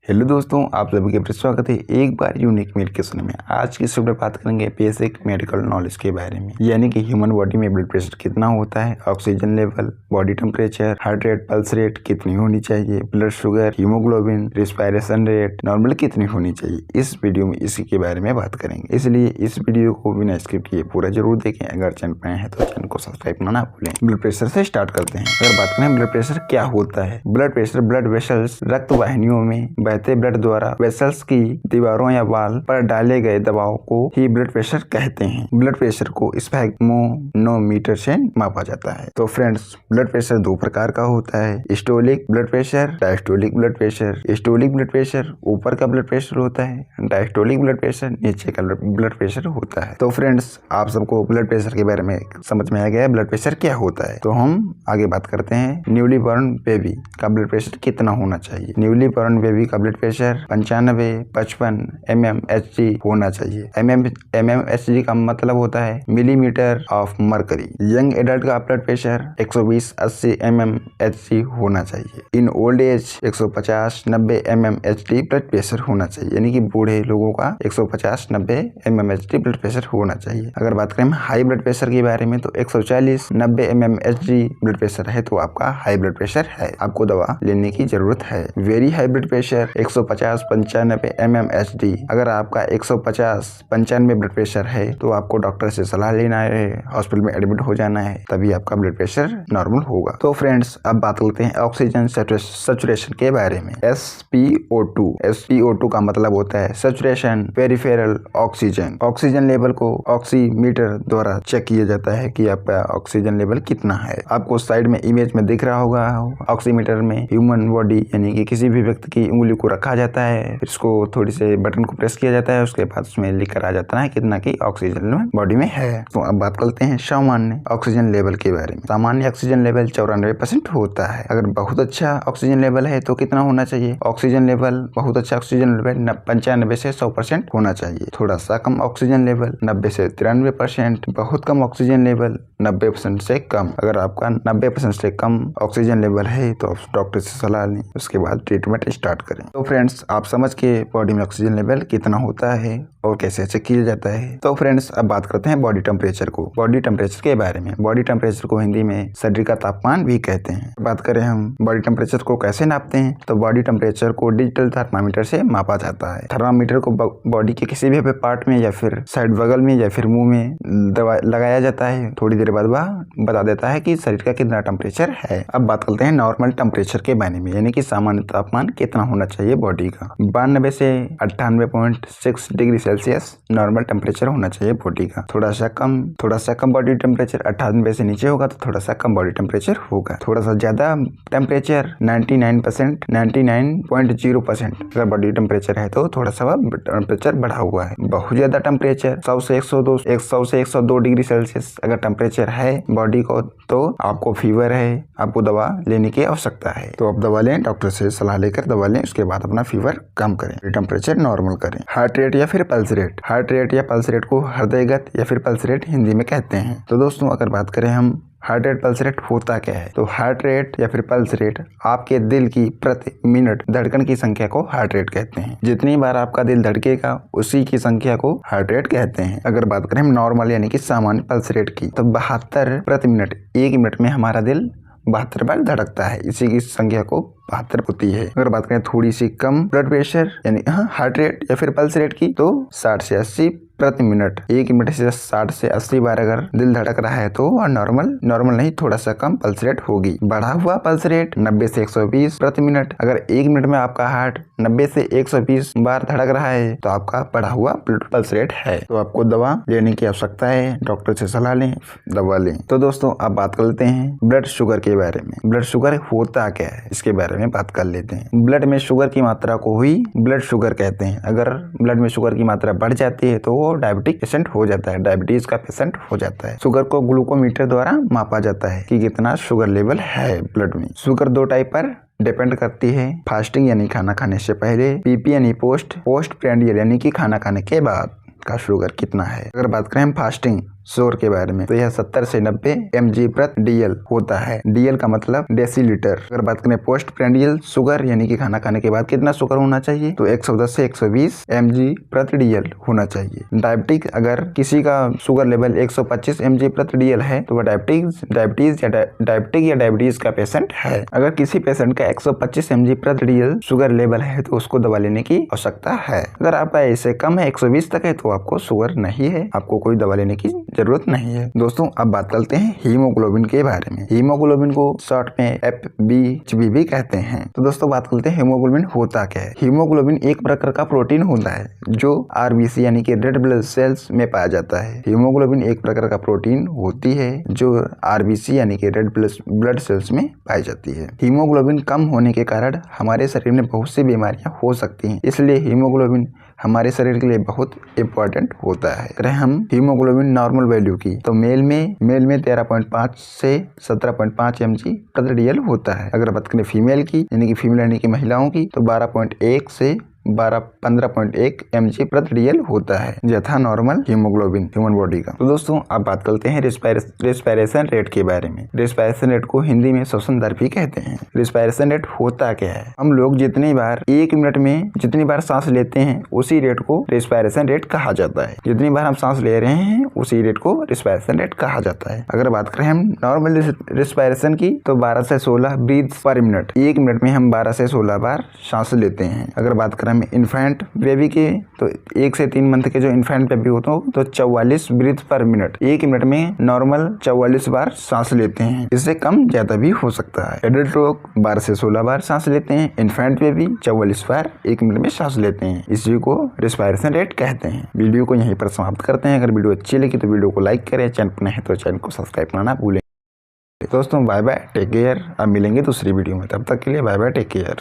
Hello दोस्तों, आप सभी के प्रति स्वागत है एक बार यूनिक मेडिकेशन में। आज की इस वीडियो में बात करेंगे बेसिक मेडिकल नॉलेज के बारे में, यानी कि ह्यूमन बॉडी में ब्लड प्रेशर कितना होता है, oxygen level, body temperature, heart rate, pulse rate कितनी होनी चाहिए, blood sugar, haemoglobin, respiration rate normal कितनी होनी चाहिए। इस वीडियो में इसी के बारे में बात करेंगे, इसलिए इस वीडियो को बिना स्किप किए पूरा जरूर देखें। अगर चैनल पर है तो चैनल को सब्सक्राइब करना ना भूलें। ब्लड प्रेशर से स्टार्ट करते हैं। अगर बात करें ब्लड प्रेशर क्या होता है, ब्लड प्रेशर ब्लड वेसल्स रक्त वाहिनियों में बहते ब्लड द्वारा वेसल्स की दीवारों या वाल पर डाले गए दबाव को ही ब्लड प्रेशर कहते हैं। ब्लड प्रेशर को स्फैग्मोनोमीटर से मापा जाता है। तो फ्रेंड्स, ब्लड प्रेशर दो प्रकार का होता है, systolic blood pressure, diastolic blood pressure. Systolic blood pressure ऊपर का ब्लड प्रेशर होता है, डायस्टोलिक ब्लड प्रेशर नीचे का ब्लड प्रेशर होता है। तो फ्रेंड्स, आप सबको ब्लड प्रेशर के बारे में समझ में आ गया है ब्लड प्रेशर क्या होता है। तो हम आगे बात करते हैं, न्यूली बॉर्न बेबी का ब्लड प्रेशर कितना होना चाहिए। न्यूली बॉर्न बेबी का ब्लड प्रेशर 95-55 mmHg होना चाहिए। mmHg का मतलब होता है millimetre of mercury. Young adult का ब्लड प्रेशर 120-80 mmHg होना चाहिए। In old age 150-90 mmHg blood pressure होना चाहिए, यानी कि बूढ़े लोगों का 150-90 mmHg ब्लड प्रेशर होना चाहिए। अगर बात करें हाई ब्लड प्रेशर के बारे में, तो 140-90 mmHg ब्लड प्रेशर है तो आपका हाई ब्लड प्रेशर है, आपको दवा लेने की जरूरत है। Very high blood pressure 150-95 mmHg। अगर आपका 150-95 ब्लड प्रेशर है तो आपको डॉक्टर से सलाह लेना है, हॉस्पिटल में एडमिट हो जाना है, तभी आपका ब्लड प्रेशर नॉर्मल होगा। तो फ्रेंड्स, अब बात करते हैं ऑक्सीजन सैचुरेशन के बारे में। SpO2 का मतलब होता है saturation peripheral oxygen. Oxygen level को ऑक्सीमीटर द्वारा चेक किया जाता है कि आपका ऑक्सीजन लेवल कितना है। आपको साइड में इमेज में दिख रहा होगा, ऑक्सीमीटर में ह्यूमन बॉडी यानी कि किसी भी व्यक्ति की उंगली को रखा जाता है, फिर इसको थोड़ी से बटन को प्रेस किया जाता है, उसके बाद उसमें लिख कर आ जाता है कितना की ऑक्सीजन बॉडी में है। तो अब बात करते हैं सामान्य ऑक्सीजन लेवल के बारे में। सामान्य ऑक्सीजन लेवल 94% होता है। अगर बहुत अच्छा ऑक्सीजन लेवल है तो कितना होना चाहिए। ऑक्सीजन लेवल बहुत अच्छा ऑक्सीजन लेवल 95 से 100% होना चाहिए। थोड़ा सा कम ऑक्सीजन लेवल 90 से 93%। बहुत कम ऑक्सीजन लेवल 90% से कम। अगर आपका 90% से कम ऑक्सीजन लेवल है तो डॉक्टर से सलाह लें, उसके बाद ट्रीटमेंट स्टार्ट करें। तो फ्रेंड्स, आप समझ के बॉडी में ऑक्सीजन लेवल कितना होता है और कैसे चेक किया जाता है। तो फ्रेंड्स, अब बात करते हैं बॉडी टेम्परेचर को, बॉडी टेम्परेचर के बारे में। बॉडी टेम्परेचर को हिंदी में शरीर का तापमान भी कहते हैं। बात करें हम बॉडी टेम्परेचर को कैसे नापते हैं, तो बॉडी टेम्परेचर को डिजिटल थर्मामीटर से मापा जाता है। थर्मामीटर को बॉडी के किसी भी पार्ट में या फिर साइड बगल में या फिर मुंह में लगाया जाता है। थोड़ी देर बाद वह बता देता है कि शरीर का कितना टेम्परेचर है। अब बात करते हैं नॉर्मल टेम्परेचर के बारे में, यानी कि सामान्य तापमान कितना होना चाहिए बॉडी का। 92 से 98.6 डिग्री सेल्सियस नॉर्मल टेम्परेचर होना चाहिए बॉडी का। थोड़ा सा कम बॉडी टेम्परेचर 98 से नीचे होगा तो थोड़ा सा कम बॉडी टेम्परेचर होगा। थोड़ा सा ज्यादा टेम्परेचर 99.0% अगर बॉडी टेम्परेचर है तो थोड़ा सा टेम्परेचर बढ़ा हुआ है। बहुत ज्यादा टेम्परेचर 100 से 102 डिग्री सेल्सियस अगर टेम्परेचर है बॉडी को तो आपको फीवर है, आपको दवा लेने की आवश्यकता है। तो आप दवा लें, डॉक्टर से सलाह लेकर दवा लें, उसके बाद अपना फीवर कम करें, टेम्परेचर नॉर्मल करें। हार्ट रेट या फिर पल्स रेट। हार्ट रेट या पल्स रेट को हृदयगत या फिर पल्स रेट हिंदी में कहते हैं। तो दोस्तों, अगर बात करें हम हार्ट रेट पल्स रेट होता क्या है, तो हार्ट रेट या फिर पल्स रेट आपके दिल की प्रति मिनट धड़कन की संख्या को हार्ट रेट कहते हैं। जितनी बार आपका दिल धड़केगा उसी की संख्या को हार्ट रेट कहते हैं। अगर बात करें हम नॉर्मल यानी कि सामान्य पल्स रेट की, तो 72 प्रति मिनट, एक मिनट में हमारा दिल 72 बार धड़कता है, इसी की संख्या को 72 होती है। अगर बात करें थोड़ी सी कम ब्लड प्रेशर यानी हार्ट रेट या फिर पल्स रेट की, तो 60 से 80 प्रति मिनट, एक मिनट से 60 से 80 बार अगर दिल धड़क रहा है तो नॉर्मल नहीं, थोड़ा सा कम पल्स रेट होगी। बढ़ा हुआ पल्स रेट 90 से 120 प्रति मिनट। अगर एक मिनट में आपका हार्ट 90 से 120 बार धड़क रहा है तो आपका बढ़ा हुआ पल्स रेट है, तो आपको दवा लेने की आवश्यकता है, डॉक्टर से सलाह लें, दवा लें। तो दोस्तों, अब बात कर लेते हैं ब्लड शुगर के बारे में। ब्लड शुगर होता क्या है इसके बारे में बात कर लेते हैं। ब्लड में शुगर की मात्रा को ही ब्लड शुगर कहते हैं। अगर ब्लड में शुगर की मात्रा बढ़ जाती है तो वो डायबिटिक पेशेंट हो जाता है, डायबिटीज का पेशेंट हो जाता है। शुगर को ग्लूकोमीटर द्वारा मापा जाता है कि कितना शुगर लेवल है ब्लड में। शुगर दो टाइप पर डिपेंड करती है, फास्टिंग यानी खाना खाने से पहले, पीपी यानी पोस्ट प्रेंडियल यानी कि खाना खाने के बाद का शुगर कितना है। अगर बात करें हम फास्टिंग शुगर के बारे में, तो यह 70 से 90 mg प्रति DL होता है। DL का मतलब डेसीलीटर। अगर बात करें पोस्ट प्रेंडियल शुगर यानी कि खाना खाने के बाद कितना शुगर होना चाहिए, तो 110 से 120 mg प्रति DL होना चाहिए। डायबिटिक, अगर किसी का शुगर लेवल 125 mg प्रति DL है तो वह डायबिटीज या डायबिटीज का पेशेंट है। अगर किसी पेशेंट का 125 mg प्रति DL शुगर लेवल है तो उसको दवा लेने की आवश्यकता है। अगर आपका इससे कम है, 120 तक है, तो आपको शुगर नहीं है, आपको कोई दवा लेने की जरूरत नहीं है। दोस्तों अब बात करते हैं हीमोग्लोबिन के बारे में। हीमोग्लोबिन को शॉर्ट में FBHB भी कहते हैं। तो दोस्तों बात करते हैं हीमोग्लोबिन होता क्या है। हीमोग्लोबिन एक प्रकार का प्रोटीन होता है जो RBC यानी कि रेड ब्लड सेल्स में पाया जाता है। हीमोग्लोबिन एक प्रकार का प्रोटीन होती है जो RBC यानी कि रेड ब्लड सेल्स में पाई जाती है। हीमोग्लोबिन कम होने के कारण हमारे शरीर में बहुत सी बीमारियां हो सकती हैं, इसलिए हीमोग्लोबिन हमारे शरीर के लिए बहुत इम्पोर्टेंट होता है। अगर हम हीमोग्लोबिन नॉर्मल वैल्यू की, तो मेल में 13.5 से 17.5 mg प्रति DL होता है। अगर बात करें फीमेल की यानी कि महिलाओं की, तो 12.1 से 15.1 mg प्रति DL होता है, यथा नॉर्मल हीमोग्लोबिन ह्यूमन बॉडी का। तो दोस्तों अब बात करते हैं रेस्पिरेशन रेट के बारे में। रेस्पिरेशन रेट को हिंदी में श्वसन दर भी कहते हैं। रेस्पिरेशन रेट होता क्या है? हम लोग जितनी बार 1 मिनट में जितनी बार सांस लेते हैं उसी रेट को रेस्पिरेशन रेट कहा जाता है। जितनी बार हम सांस ले रहे हैं उसी रेट को रेस्पिरेशन रेट कहा जाता है। अगर बात करें हम नॉर्मल रेस्पिरेशन की, तो 12 से 16 ब्रीथ पर मिनट। 1 मिनट में हम 12 से 16 बार सांस लेते हैं। अगर बात करें इन्फेंट बेबी के, तो 1 से 3 मंथ के जो इन्फेंट बेबी होते हो तो 44 ब्रीथ पर मिनट। 1 मिनट में नॉर्मल 44 बार सांस लेते हैं, इससे कम ज्यादा भी हो सकता है। एडल्ट लोग 12 से 16 बार सांस लेते हैं। इन्फेंट बेबी 44 बार 1 मिनट में सांस लेते हैं। इसी को रेस्पिरेशन रेट कहते हैं। वीडियो को यहीं पर समाप्त करते हैं। अगर वीडियो अच्छी लगी तो वीडियो को लाइक करें, चैनल पर नए हैं तो चैनल को सब्सक्राइब करना भूलें। दोस्तों बाय बाय, टेक केयर। अब मिलेंगे दूसरी वीडियो में, तब तक के लिए बाय बाय, टेक केयर।